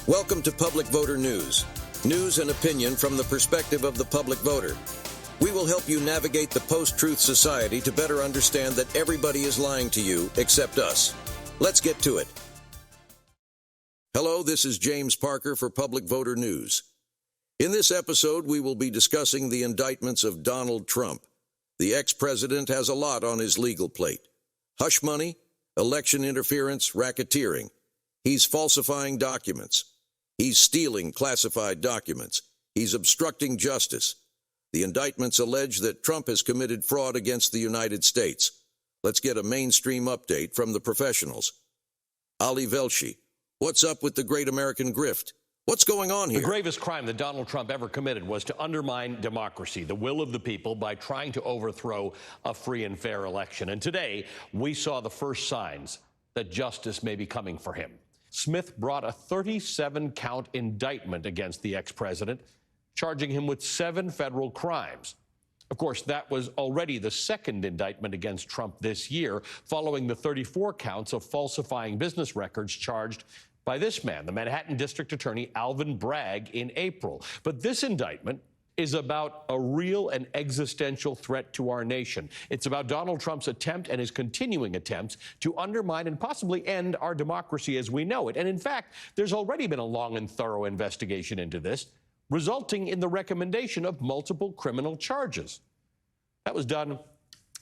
Welcome to Public Voter News. News and opinion from the perspective of the public voter. We will help you navigate the post-truth society to better understand that everybody is lying to you except us. Let's get to it. Hello, this is James Parker for Public Voter News. In this episode, we will be discussing the indictments of Donald Trump. The ex-president has a lot on his legal plate. Hush money, election interference, racketeering. He's falsifying documents. He's stealing classified documents. He's obstructing justice. The indictments allege that Trump has committed fraud against the United States. Let's get a mainstream update from the professionals. Ali Velshi, what's up with the great American grift? What's going on here? The gravest crime that Donald Trump ever committed was to undermine democracy, the will of the people, by trying to overthrow a free and fair election. And today, we saw the first signs that justice may be coming for him. Smith brought a 37-count indictment against the ex-president, charging him with 7 federal crimes. Of course, that was already the second indictment against Trump this year, following the 34 counts of falsifying business records charged by this man, the Manhattan District Attorney Alvin Bragg, in April. But this indictment is about a real and existential threat to our nation. It's about Donald Trump's attempt and his continuing attempts to undermine and possibly end our democracy as we know it. And in fact, there's already been a long and thorough investigation into this, resulting in the recommendation of multiple criminal charges. That was done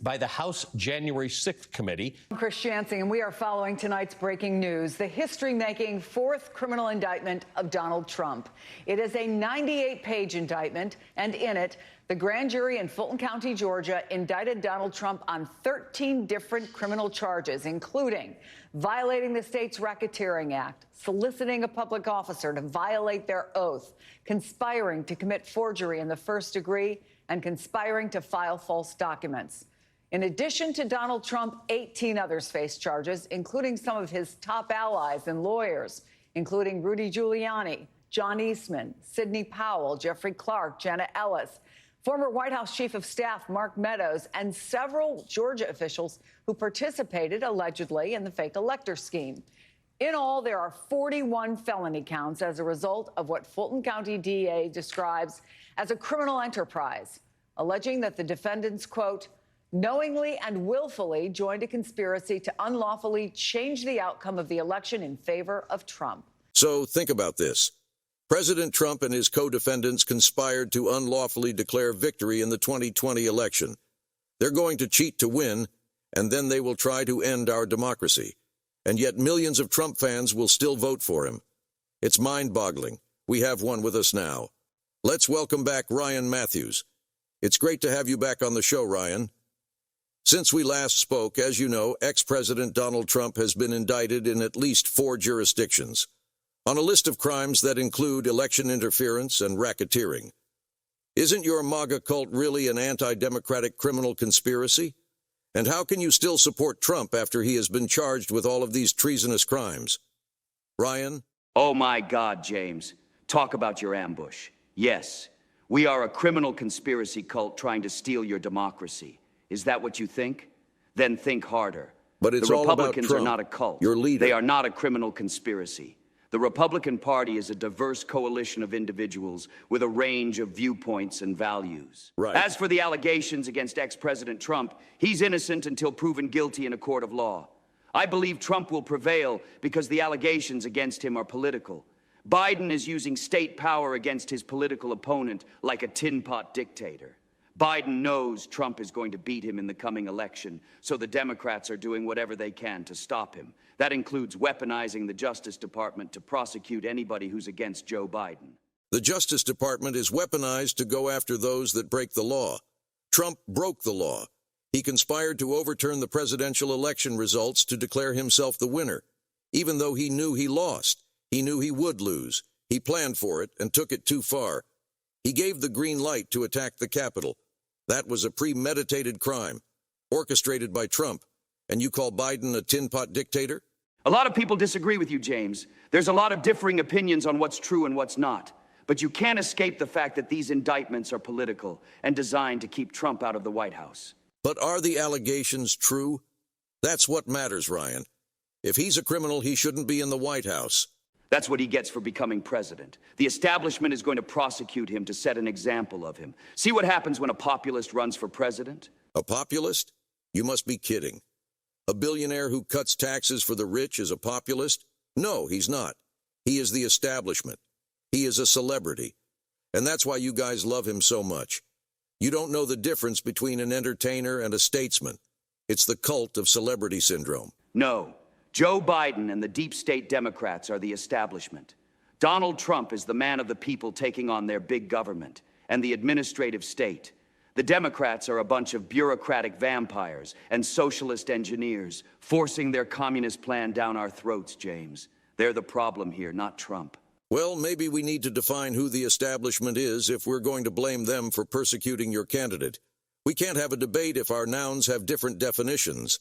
by the House January 6th committee. I'm Chris Shansing, and we are following tonight's breaking news, the history-making 4th criminal indictment of Donald Trump. It is a 98-page indictment, and in it, the grand jury in Fulton County, Georgia, indicted Donald Trump on 13 different criminal charges, including violating the state's Racketeering Act, soliciting a public officer to violate their oath, conspiring to commit forgery in the first degree, and conspiring to file false documents. In addition to Donald Trump, 18 others face charges, including some of his top allies and lawyers, including Rudy Giuliani, John Eastman, Sidney Powell, Jeffrey Clark, Janet Ellis, former White House Chief of Staff Mark Meadows, and several Georgia officials who participated, allegedly, in the fake elector scheme. In all, there are 41 felony counts as a result of what Fulton County DA describes as a criminal enterprise, alleging that the defendants, quote, knowingly and willfully joined a conspiracy to unlawfully change the outcome of the election in favor of Trump. So think about this. President Trump and his co-defendants conspired to unlawfully declare victory in the 2020 election. They're going to cheat to win, and then they will try to end our democracy. And yet millions of Trump fans will still vote for him. It's mind-boggling. We have one with us now. Let's welcome back Ryan Matthews. It's great to have you back on the show, Ryan. Since we last spoke, as you know, ex-President Donald Trump has been indicted in at least 4 jurisdictions, on a list of crimes that include election interference and racketeering. Isn't your MAGA cult really an anti-democratic criminal conspiracy? And how can you still support Trump after he has been charged with all of these treasonous crimes? Ryan? Oh my God, James. Talk about your ambush. Yes, we are a criminal conspiracy cult trying to steal your democracy. Is that what you think? Then think harder. But it's the all about Republicans Trump, are not a cult. your leader. They are not a criminal conspiracy. The Republican Party is a diverse coalition of individuals with a range of viewpoints and values. Right. As for the allegations against ex-President Trump, he's innocent until proven guilty in a court of law. I believe Trump will prevail because the allegations against him are political. Biden is using state power against his political opponent like a tin pot dictator. Biden knows Trump is going to beat him in the coming election, so the Democrats are doing whatever they can to stop him. That includes weaponizing the Justice Department to prosecute anybody who's against Joe Biden. The Justice Department is weaponized to go after those that break the law. Trump broke the law. He conspired to overturn the presidential election results to declare himself the winner, even though he knew he lost. He knew he would lose. He planned for it and took it too far. He gave the green light to attack the Capitol. That was a premeditated crime, orchestrated by Trump. And you call Biden a tin pot dictator? A lot of people disagree with you, James. There's a lot of differing opinions on what's true and what's not. But you can't escape the fact that these indictments are political and designed to keep Trump out of the White House. But are the allegations true? That's what matters, Ryan. If he's a criminal, he shouldn't be in the White House. That's what he gets for becoming president. The establishment is going to prosecute him to set an example of him. See what happens when a populist runs for president? A populist? You must be kidding. A billionaire who cuts taxes for the rich is a populist? No, he's not. He is the establishment. He is a celebrity. And that's why you guys love him so much. You don't know the difference between an entertainer and a statesman. It's the cult of celebrity syndrome. No. Joe Biden and the deep state Democrats are the establishment. Donald Trump is the man of the people taking on their big government and the administrative state. The Democrats are a bunch of bureaucratic vampires and socialist engineers forcing their communist plan down our throats, James. They're the problem here, not Trump. Well, maybe we need to define who the establishment is if we're going to blame them for persecuting your candidate. We can't have a debate if our nouns have different definitions.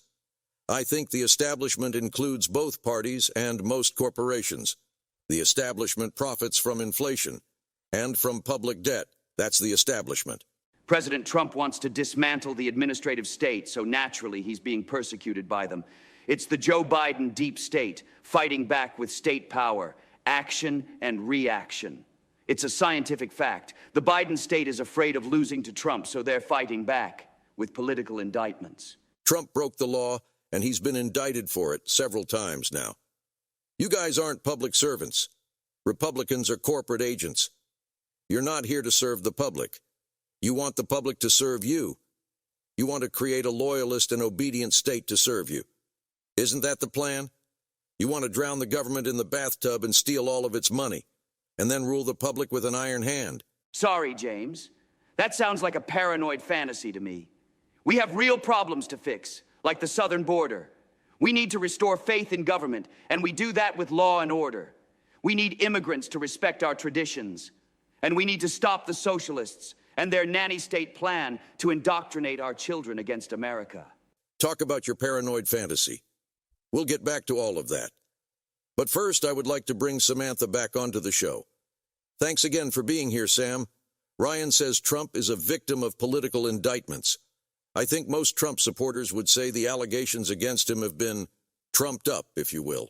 I think the establishment includes both parties and most corporations. The establishment profits from inflation and from public debt. That's the establishment. President Trump wants to dismantle the administrative state, so naturally he's being persecuted by them. It's the Joe Biden deep state fighting back with state power, action and reaction. It's a scientific fact. The Biden state is afraid of losing to Trump, so they're fighting back with political indictments. Trump broke the law, and he's been indicted for it several times now. You guys aren't public servants. Republicans are corporate agents. You're not here to serve the public. You want the public to serve you. You want to create a loyalist and obedient state to serve you. Isn't that the plan? You want to drown the government in the bathtub and steal all of its money, and then rule the public with an iron hand. Sorry, James. That sounds like a paranoid fantasy to me. We have real problems to fix, like the southern border. We need to restore faith in government, and we do that with law and order. We need immigrants to respect our traditions, and we need to stop the socialists and their nanny state plan to indoctrinate our children against America. Talk about your paranoid fantasy. We'll get back to all of that. But first, I would like to bring Samantha back onto the show. Thanks again for being here, Sam. Ryan says Trump is a victim of political indictments. I think most Trump supporters would say the allegations against him have been trumped up, if you will.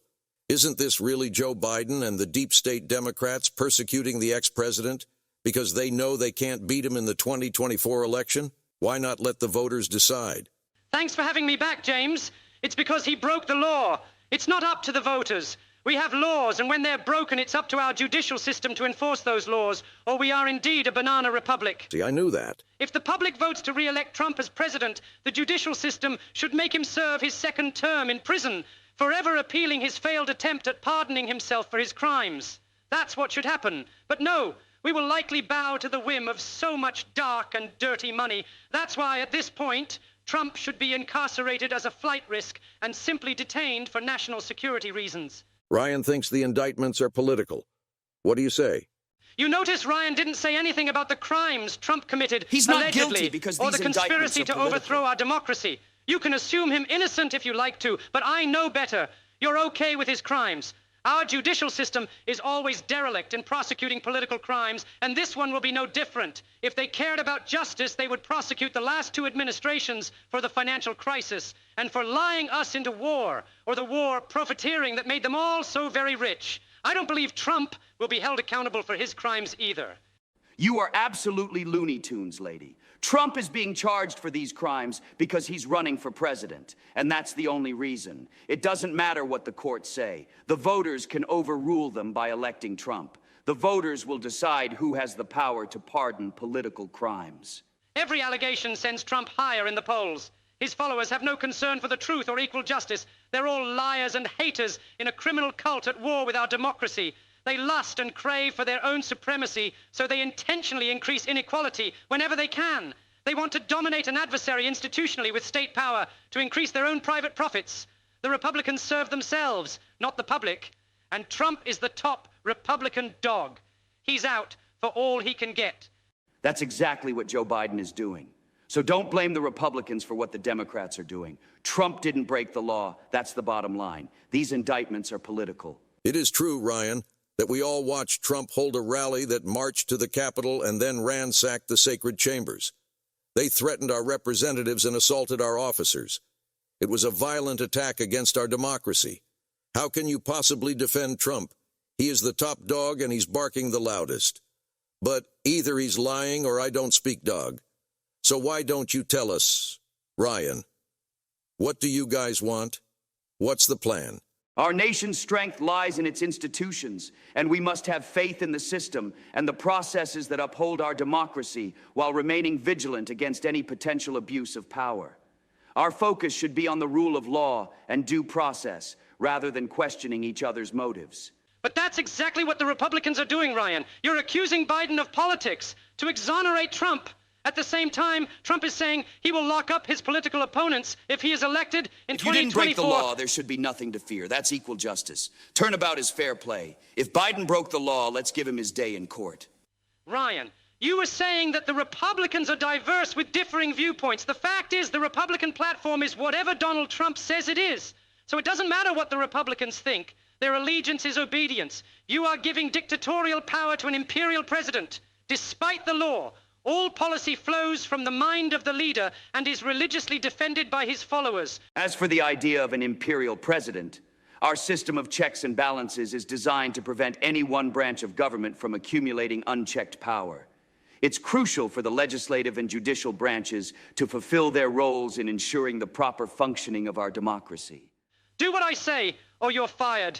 Isn't this really Joe Biden and the deep state Democrats persecuting the ex-president because they know they can't beat him in the 2024 election? Why not let the voters decide? Thanks for having me back, James. It's because he broke the law. It's not up to the voters. We have laws, and when they're broken, it's up to our judicial system to enforce those laws, or we are indeed a banana republic. See, I knew that. If the public votes to re-elect Trump as president, the judicial system should make him serve his second term in prison, forever appealing his failed attempt at pardoning himself for his crimes. That's what should happen. But no, we will likely bow to the whim of so much dark and dirty money. That's why, at this point, Trump should be incarcerated as a flight risk and simply detained for national security reasons. Ryan thinks the indictments are political. What do you say? You notice Ryan didn't say anything about the crimes Trump committed, He's not allegedly, guilty because or these the conspiracy indictments are to overthrow our democracy. You can assume him innocent if you like to, but I know better. You're okay with his crimes. Our judicial system is always derelict in prosecuting political crimes, and this one will be no different. If they cared about justice, they would prosecute the last two administrations for the financial crisis and for lying us into war, or the war profiteering that made them all so very rich. I don't believe Trump will be held accountable for his crimes either. You are absolutely Looney Tunes, lady. Trump is being charged for these crimes because he's running for president, and that's the only reason. It doesn't matter what the courts say. The voters can overrule them by electing Trump. The voters will decide who has the power to pardon political crimes. Every allegation sends Trump higher in the polls. His followers have no concern for the truth or equal justice. They're all liars and haters in a criminal cult at war with our democracy. They lust and crave for their own supremacy, so they intentionally increase inequality whenever they can. They want to dominate an adversary institutionally with state power to increase their own private profits. The Republicans serve themselves, not the public. And Trump is the top Republican dog. He's out for all he can get. That's exactly what Joe Biden is doing. So don't blame the Republicans for what the Democrats are doing. Trump didn't break the law. That's the bottom line. These indictments are political. It is true, Ryan, that we all watched Trump hold a rally that marched to the Capitol and then ransacked the sacred chambers. They threatened our representatives and assaulted our officers. It was a violent attack against our democracy. How can you possibly defend Trump? He is the top dog and he's barking the loudest. But either he's lying or I don't speak dog. So why don't you tell us, Ryan? What do you guys want? What's the plan? Our nation's strength lies in its institutions, and we must have faith in the system and the processes that uphold our democracy while remaining vigilant against any potential abuse of power. Our focus should be on the rule of law and due process, rather than questioning each other's motives. But that's exactly what the Republicans are doing, Ryan. You're accusing Biden of politics to exonerate Trump. At the same time, Trump is saying he will lock up his political opponents if he is elected in 2024. If you didn't break the law, there should be nothing to fear. That's equal justice. Turnabout is fair play. If Biden broke the law, let's give him his day in court. Ryan, you were saying that the Republicans are diverse with differing viewpoints. The fact is the Republican platform is whatever Donald Trump says it is. So it doesn't matter what the Republicans think. Their allegiance is obedience. You are giving dictatorial power to an imperial president. Despite the law, all policy flows from the mind of the leader and is religiously defended by his followers. As for the idea of an imperial president, our system of checks and balances is designed to prevent any one branch of government from accumulating unchecked power. It's crucial for the legislative and judicial branches to fulfill their roles in ensuring the proper functioning of our democracy. Do what I say, or you're fired.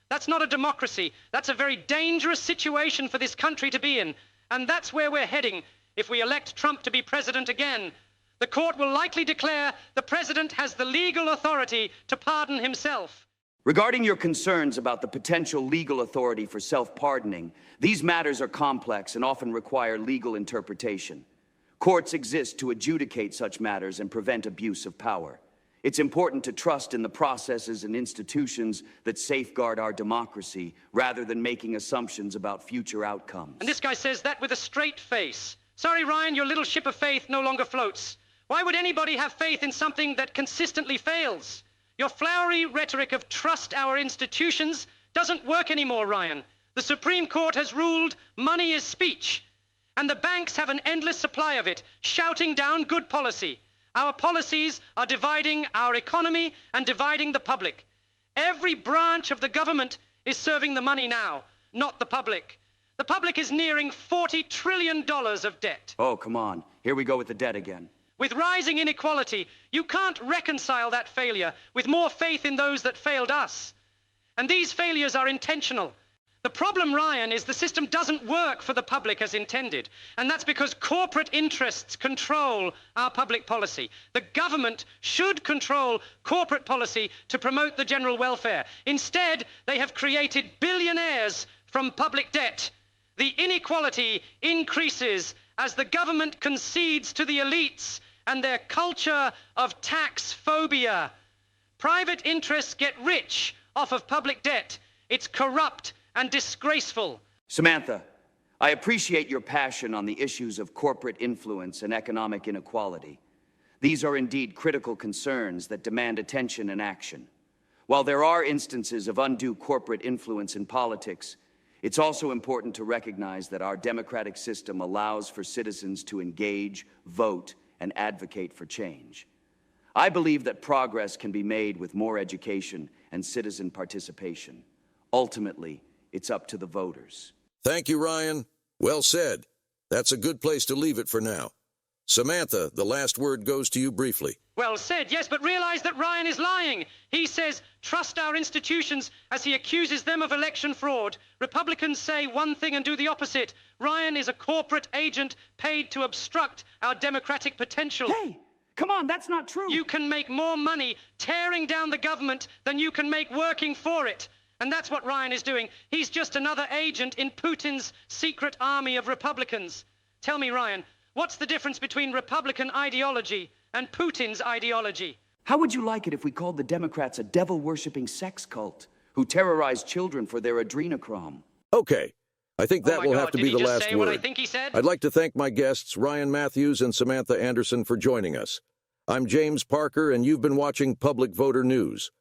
That's not a democracy. That's a very dangerous situation for this country to be in. And that's where we're heading. If we elect Trump to be president again, the court will likely declare the president has the legal authority to pardon himself. Regarding your concerns about the potential legal authority for self-pardoning, these matters are complex and often require legal interpretation. Courts exist to adjudicate such matters and prevent abuse of power. It's important to trust in the processes and institutions that safeguard our democracy rather than making assumptions about future outcomes. And this guy says that with a straight face. Sorry, Ryan, your little ship of faith no longer floats. Why would anybody have faith in something that consistently fails? Your flowery rhetoric of trust our institutions doesn't work anymore, Ryan. The Supreme Court has ruled money is speech, and the banks have an endless supply of it, shouting down good policy. Our policies are dividing our economy and dividing the public. Every branch of the government is serving the money now, not the public. The public is nearing $40 trillion of debt. Oh, come on. Here we go with the debt again. With rising inequality, you can't reconcile that failure with more faith in those that failed us. And these failures are intentional. The problem, Ryan, is the system doesn't work for the public as intended. And that's because corporate interests control our public policy. The government should control corporate policy to promote the general welfare. Instead, they have created billionaires from public debt. The inequality increases as the government concedes to the elites and their culture of tax phobia. Private interests get rich off of public debt. It's corrupt and disgraceful. Samantha, I appreciate your passion on the issues of corporate influence and economic inequality. These are indeed critical concerns that demand attention and action. While there are instances of undue corporate influence in politics, it's also important to recognize that our democratic system allows for citizens to engage, vote, and advocate for change. I believe that progress can be made with more education and citizen participation. Ultimately, it's up to the voters. Thank you, Ryan. Well said. That's a good place to leave it for now. Samantha, the last word goes to you briefly. Well said, yes, but realize that Ryan is lying. He says, trust our institutions as he accuses them of election fraud. Republicans say one thing and do the opposite. Ryan is a corporate agent paid to obstruct our democratic potential. Hey, come on, that's not true. You can make more money tearing down the government than you can make working for it. And that's what Ryan is doing. He's just another agent in Putin's secret army of Republicans. Tell me, Ryan, what's the difference between Republican ideology and Putin's ideology? How would you like it if we called the Democrats a devil-worshipping sex cult who terrorize children for their adrenochrome? Okay. I think that will have to be the last word. What I think he said? I'd like to thank my guests, Ryan Matthews and Samantha Anderson, for joining us. I'm James Parker, and you've been watching Public Voter News.